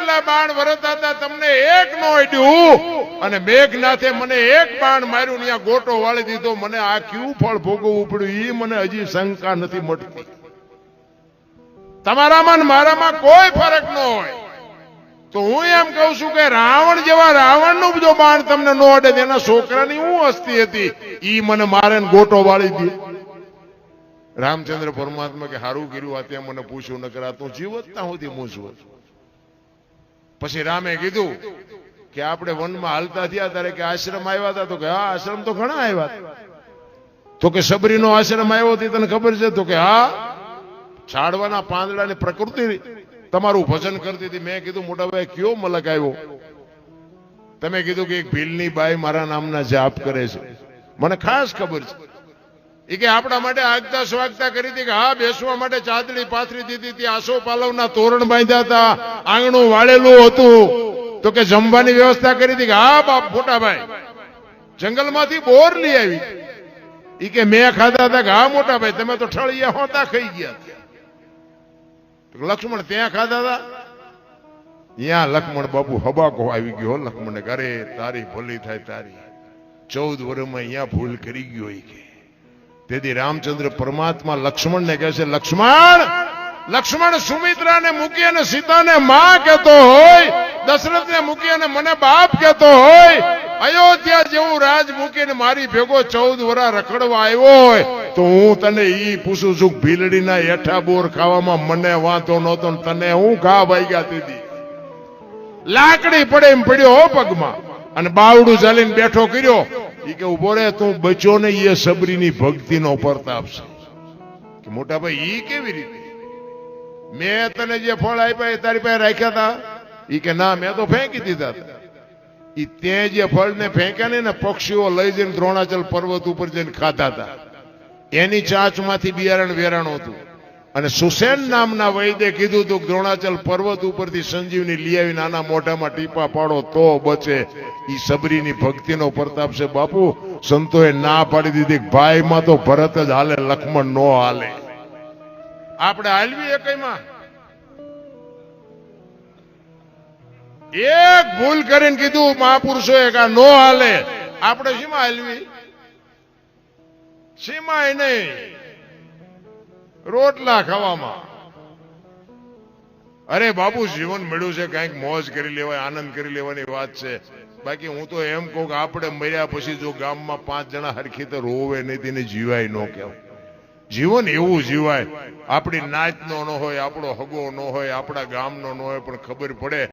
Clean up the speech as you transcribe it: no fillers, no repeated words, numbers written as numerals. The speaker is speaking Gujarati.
જેટલા બાણ વરતા હતા તમને એક નો અડ્યું અને મેઘનાથે મને એક બાણ માર્યું ને ગોટો વાળી દીધો. મને આ ક્યું ફળ ભોગવવું પડ્યું એ મને હજી શંકા નથી મટતી. તમારામાં ને મારામાં કોઈ ફરક ન હોય તો હું એમ કહું છું કે રાવણ જેવા રાવણનું જો બાણ તમને ન અડે એના છોકરાની હું હસ્તી હતી ઈ મને મારે ગોટો વાળી દે. રામચંદ્ર પરમાત્મા કે હારું કર્યું આ તે મને પૂછ્યું ન કરા તું જીવતતા સુધી મૂછવું. પછી રામે કીધું કે આપણે વનમાં હાલતા થયા ત્યારે કે આશ્રમ આવ્યા હતા. તો કે હા આશ્રમ તો ઘણા આવ્યા. તો કે સબરીનો આશ્રમ આવ્યો હતી તને ખબર છે? તો કે હા છાડવાના પાંદડાની પ્રકૃતિ તમારું ભજન કરતી હતી. મેં કીધું મોટા ભાઈ કયો મલક આવ્યો? તમે કીધું કે એક ભીલની બાઈ મારા નામના જાપ કરે છે. મને ખાસ ખબર છે એ કે આપણા માટે આગતા સ્વાગતા કરી હતી કે હા બેસવા માટે ચાદડી પાથરી દીધી હતી. આસો પાલવના તોરણ બાંધ્યા હતા. આંગણું વાળેલું હતું. તો કે જમવાની વ્યવસ્થા કરી હતી કે હા બાપ મોટા ભાઈ જંગલમાંથી બોર લઈ આવી. એ કે મેં ખાધા હતા કે હા મોટા ભાઈ તમે તો ઠળિયા હોતા ખાઈ ગયા. લક્ષ્મણ ત્યાં ખાધા હતા? ત્યાં લક્ષ્મણ બાપુ હબાકો આવી ગયો. લક્ષ્મણ ઘરે તારી ભલી થાય તારી 14 વર્ષમાં અહીંયા ભૂલ કરી ગયો. કે તેથી રામચંદ્ર પરમાત્મા લક્ષ્મણને કહે છે લક્ષ્મણ સુમિત્રાને મૂકી અને સીતાને માં કહેતો હોય, દશરથને મૂકી અને મને બાપ કહેતો હોય, અયોધ્યા જેવું રાજ મૂકીને મારી ભેગો 14 વર્ષ રખડવા આવ્યો હોય તો હું તને ઈ પૂછું છું ભીલડીના હેઠા બોર ખાવામાં મને વાંધો નહોતો ને તને હું ઘા વાગ્યા દીધી. લાકડી પડે એમ પડ્યો હો પગમાં અને બાવડું ચાલીને બેઠો કર્યો. ઈ કે ઉભો રે તું બચ્યો ને એ સબરીની ભક્તિનો પ્રતાપ છે. કે મોટા ભાઈ ઈ કેવી રીતે? મેં તને જે ફળ આપ્યા એ તારી પાસે રાખ્યા હતા? ઈ કે ના મેં તો ફેંકી દીધા હતા. ઈ તે જે ફળને ફેંક્યા ને પક્ષીઓ લઈ જઈને દ્રોણાચલ પર્વત ઉપર જઈને ખાતા હતા. એની ચાંચમાંથી બિયારણ વેરાણું હતું. અને સુસેન નામના વૈદ્ય કીધું હતું દ્રોણાચલ પર્વત ઉપરથી સંજીવની લઈ આવી નાના મોઢામાં ટીપા પાડો તો બચે. ઈ સબરીની ભક્તિનો પ્રતાપ છે બાપુ. સંતોએ ના પાડી દીધી ભાઈમાં તો ભરત જ હાલે લક્ષ્મણ નો હાલે. આપણે હાલવી એકમાં એક ભૂલ કરીને કીધું મહાપુરુષોએ કે નો હાલે. આપણે શીમાં હાલવી? શીમાય નહીં રોટલા ખાવામાં. અરે બાપુ જીવન મળ્યું છે કઈક મોજ કરી લેવાય આનંદ કરી લેવાની વાત છે. બાકી હું તો એમ કહું કે આપણે મર્યા પછી જો ગામમાં 5 જણા હરખી તો રોવે નહીં તેને જીવાય ન કહેવાય. જીવન એવું જીવાય આપણી નાતનો ન હોય, આપણો હગો ન હોય, આપણા ગામનો ન હોય, પણ ખબર પડે